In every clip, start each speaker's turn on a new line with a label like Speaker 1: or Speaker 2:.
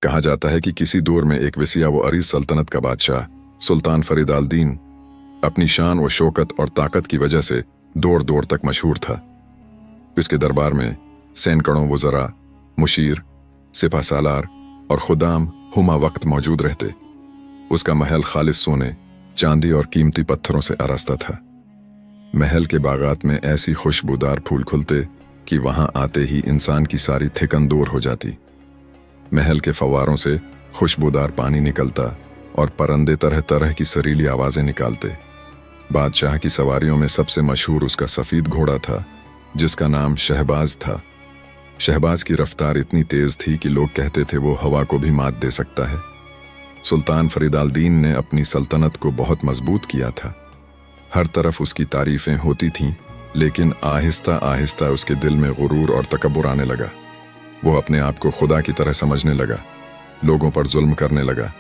Speaker 1: कहा जाता है कि किसी दौर में एक वसिया व अरीज सल्तनत का बादशाह सुल्तान फरीद आल दीन अपनी शान व शौकत और ताकत की वजह से दौर दौर तक मशहूर था। इसके दरबार में सैनकड़ों वज़रा, मुशीर, सिपा सालार और खुदाम हुमा वक्त मौजूद रहते। उसका महल खालिस सोने, चांदी और कीमती पत्थरों से आरास्ता था। महल के बागात में ऐसी खुशबूदार फूल खुलते कि वहां आते ही इंसान की सारी थिकन दूर हो जाती। महल के फव्वारों से खुशबूदार पानी निकलता और परंदे तरह तरह की सरीली आवाजें निकालते। बादशाह की सवारियों में सबसे मशहूर उसका सफ़ीद घोड़ा था, जिसका नाम शहबाज था। शहबाज की रफ्तार इतनी तेज थी कि लोग कहते थे वो हवा को भी मात दे सकता है। सुल्तान फरीद आल दीन ने अपनी सल्तनत को बहुत मजबूत किया था। हर तरफ उसकी तारीफें होती थीं, लेकिन आहिस्ता आहिस्ता उसके दिल में गुरूर और तकब्बुर आने लगा। वो अपने आप को खुदा की तरह समझने लगा, लोगों पर जुल्म करने लगा,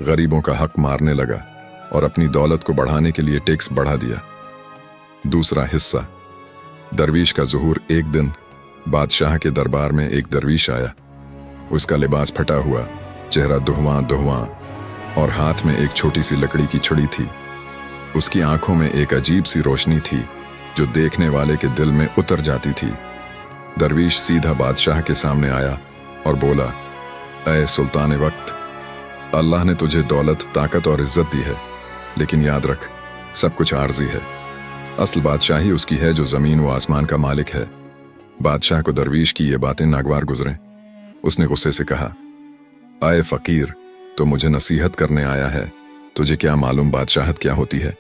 Speaker 1: गरीबों का हक मारने लगा और अपनी दौलत को बढ़ाने के लिए टैक्स बढ़ा दिया। दूसरा हिस्सा। दरवीश का ज़ुहूर। एक दिन बादशाह के दरबार में एक दरवीश आया। उसका लिबास फटा हुआ, चेहरा दुहवां दुहवां और हाथ में एक छोटी सी लकड़ी की छुरी थी। उसकी आंखों में एक अजीब सी रोशनी थी जो देखने वाले के दिल में उतर जाती थी। दरवीश सीधा बादशाह के सामने आया और बोला, ऐ सुल्तान वक्त, अल्लाह ने तुझे दौलत, ताकत और इज्जत दी है, लेकिन याद रख, सब कुछ आर्जी है। असल बादशाही उसकी है जो जमीन व आसमान का मालिक है। बादशाह को दरवीश की ये बातें नागवार गुजरें। उसने गुस्से से कहा, आए फकीर, तो मुझे नसीहत करने आया है। तुझे क्या मालूम बादशाहत क्या होती है?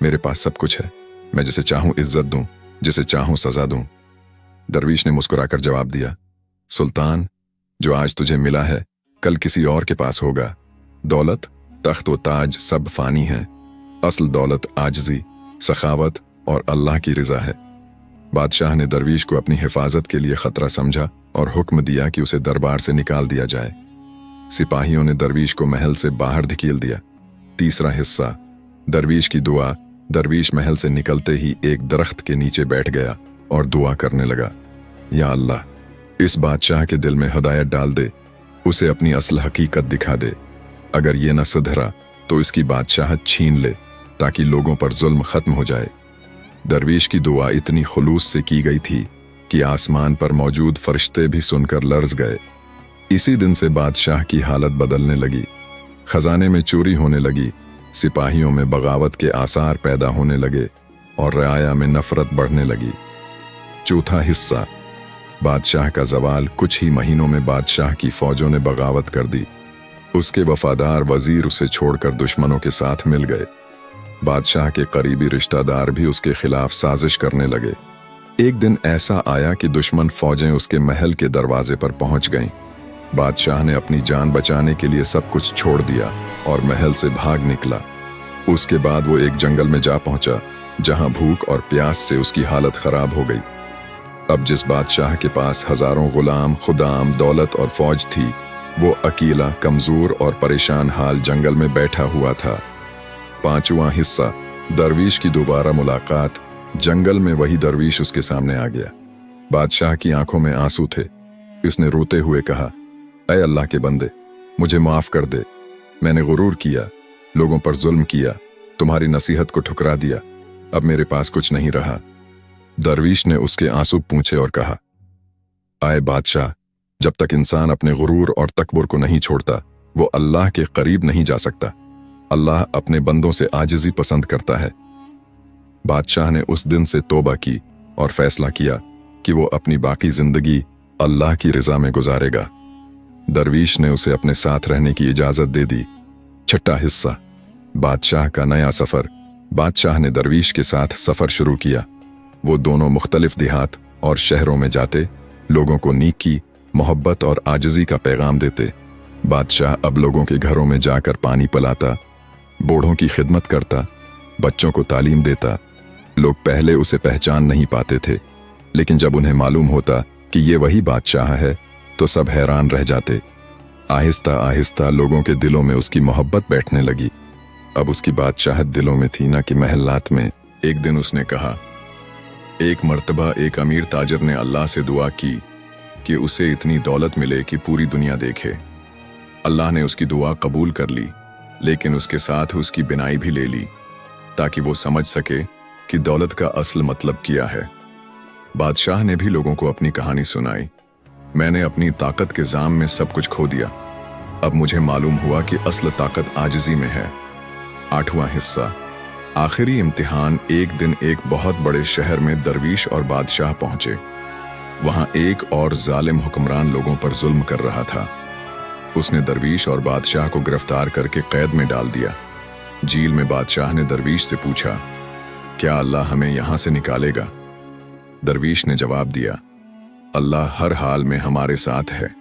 Speaker 1: मेरे पास सब कुछ है। मैं जिसे चाहूं इज्जत दूं, जिसे चाहूं सजा दूं। दरवीश ने मुस्कुराकर जवाब दिया, सुल्तान, जो आज तुझे मिला है कल किसी और के पास होगा। दौलत, तख्त व ताज सब फानी है। असल दौलत आजजी, सखावत और अल्लाह की रिजा है। बादशाह ने दरवीश को अपनी हिफाजत के लिए खतरा समझा और हुक्म दिया कि उसे दरबार से निकाल दिया जाए। सिपाहियों ने दरवीश को महल से बाहर धकेल दिया। तीसरा हिस्सा। दरवीश की दुआ। दरवीश महल से निकलते ही एक दरख्त के नीचे बैठ गया और दुआ करने लगा, या अल्लाह, इस बादशाह के दिल में हिदायत डाल दे, उसे अपनी असल हकीकत दिखा दे। अगर ये न सुधरा तो इसकी बादशाहत छीन ले, ताकि लोगों पर जुल्म खत्म हो जाए। दरवीश की दुआ इतनी खुलूस से की गई थी कि आसमान पर मौजूद फरिश्ते भी सुनकर लर्ज गए। इसी दिन से बादशाह की हालत बदलने लगी। खजाने में चोरी होने लगी, सिपाहियों में बगावत के आसार पैदा होने लगे और रआया में नफरत बढ़ने लगी। चौथा हिस्सा। बादशाह का जवाल। कुछ ही महीनों में बादशाह की फौजों ने बगावत कर दी। उसके वफादार वजीर उसे छोड़कर दुश्मनों के साथ मिल गए। बादशाह के करीबी रिश्तेदार भी उसके खिलाफ साजिश करने लगे। एक दिन ऐसा आया कि दुश्मन फौजें उसके महल के दरवाजे पर पहुंच गईं। बादशाह ने अपनी जान बचाने के लिए सब कुछ छोड़ दिया और महल से भाग निकला। उसके बाद वो एक जंगल में जा पहुंचा, जहां भूख और प्यास से उसकी हालत खराब हो गई। अब जिस बादशाह के पास हजारों गुलाम, खुदाम, दौलत और फौज थी, वो अकेला, कमजोर और परेशान हाल जंगल में बैठा हुआ था। पांचवा हिस्सा। दरवीश की दोबारा मुलाकात। जंगल में वही दरवीश उसके सामने आ गया। बादशाह की आंखों में आंसू थे। उसने रोते हुए कहा, ऐ अल्लाह के बंदे, मुझे माफ कर दे। मैंने गुरूर किया, लोगों पर जुल्म किया, तुम्हारी नसीहत को ठुकरा दिया। अब मेरे पास कुछ नहीं रहा। दरवीश ने उसके आंसू पूंछे और कहा, आए बादशाह, जब तक इंसान अपने गुरूर और तकबर को नहीं छोड़ता, वो अल्लाह के करीब नहीं जा सकता। अल्लाह अपने बंदों से आजिज़ी पसंद करता है। बादशाह ने उस दिन से तौबा की और फैसला किया कि वो अपनी बाकी जिंदगी अल्लाह की रिजा में गुजारेगा। दरवीश ने उसे अपने साथ रहने की इजाजत दे दी। छठा हिस्सा। बादशाह का नया सफर। बादशाह ने दरवीश के साथ सफर शुरू किया। वो दोनों मुख्तलिफ देहात और शहरों में जाते, लोगों को नेकी, मोहब्बत और आजिज़ी का पैगाम देते। बादशाह अब लोगों के घरों में जाकर पानी पिलाता, बूढ़ों की खिदमत करता, बच्चों को तालीम देता। लोग पहले उसे पहचान नहीं पाते थे, लेकिन जब उन्हें मालूम होता कि ये वही बादशाह है, तो सब हैरान रह जाते। आहिस्ता आहिस्ता लोगों के दिलों में उसकी मोहब्बत बैठने लगी। अब उसकी बादशाहत दिलों में थी, ना कि महल्लात में। एक दिन उसने कहा, एक मर्तबा एक अमीर ताजर ने अल्लाह से दुआ की कि उसे इतनी दौलत मिले कि पूरी दुनिया देखे। अल्लाह ने उसकी दुआ कबूल कर ली, लेकिन उसके साथ उसकी बिनाई भी ले ली, ताकि वो समझ सके कि दौलत का असल मतलब क्या है। बादशाह ने भी लोगों को अपनी कहानी सुनाई। मैंने अपनी ताकत के जाम में सब कुछ खो दिया। अब मुझे मालूम हुआ कि असल ताकत आजिज़ी में है। 8वां हिस्सा, आखिरी इम्तिहान। एक दिन एक बहुत बड़े शहर में दरवीश और बादशाह पहुंचे। वहां एक और जालिम हुक्मरान लोगों पर जुल्म कर रहा था। उसने दरवीश और बादशाह को गिरफ्तार करके कैद में डाल दिया। जेल में बादशाह ने दरवीश से पूछा, क्या अल्लाह हमें यहां से निकालेगा? दरवीश ने जवाब दिया, अल्लाह हर हाल में हमारे साथ है।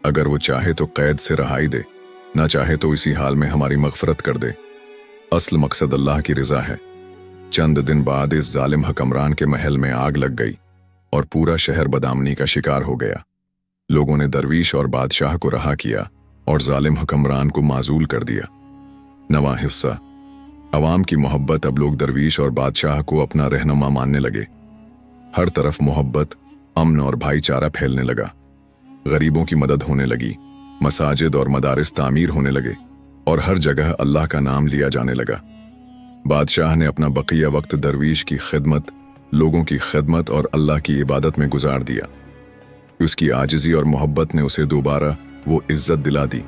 Speaker 1: अगर वो चाहे तो कैद से रहाई दे, ना चाहे तो इसी हाल में हमारी मगफरत कर दे। असल मकसद अल्लाह की रजा है। चंद दिन बाद इस जालिम हुक्मरान के महल में आग लग गई और पूरा शहर बदआमनी का शिकार हो गया। लोगों ने दरवीश और बादशाह को रहा किया और जालिम हुक्मरान को माजूल कर दिया। 9वां हिस्सा, अवाम की मोहब्बत। अब लोग दरवीश और बादशाह को अपना रहनुमा मानने लगे। हर तरफ मोहब्बत, अमन और भाईचारा फैलने लगा। गरीबों की मदद होने लगी, मसाजिद और मदारिस तामीर होने लगे और हर जगह अल्लाह का नाम लिया जाने लगा। बादशाह ने अपना बकिया वक्त दरवीश की खिदमत, लोगों की खिदमत और अल्लाह की इबादत में गुजार दिया। उसकी आजिज़ी और मोहब्बत ने उसे दोबारा वो इज्जत दिला दी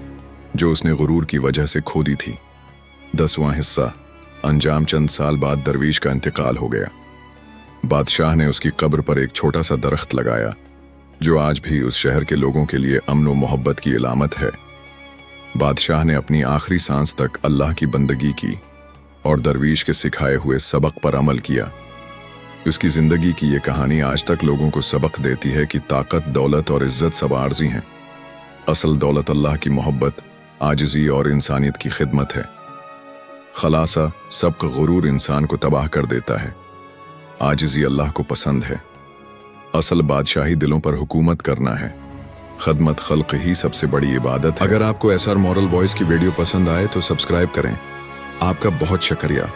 Speaker 1: जो उसने गुरूर की वजह से खो दी थी। 10वां हिस्सा, अंजाम। चंद साल बाद दरवीश का इंतकाल हो गया। बादशाह ने उसकी कब्र पर एक छोटा सा दरख्त लगाया, जो आज भी उस शहर के लोगों के लिए अमन व मोहब्बत की इलामत है। बादशाह ने अपनी आखिरी सांस तक अल्लाह की बंदगी की और दरवीश के सिखाए हुए सबक पर अमल किया। उसकी जिंदगी की ये कहानी आज तक लोगों को सबक देती है कि ताकत, दौलत और इज्जत सब आर्जी हैं। असल दौलत अल्लाह की मोहब्बत, आजिज़ी और इंसानियत की खिदमत है। खलासा, सबक गुरूर इंसान को तबाह कर देता है। आजिज़ी अल्लाह को पसंद है। असल बादशाही दिलों पर हुकूमत करना है। खदमत खल्क ही सबसे बड़ी इबादत है। अगर आपको एसआर मॉरल वॉइस की वीडियो पसंद आए तो सब्सक्राइब करें। आपका बहुत शुक्रिया।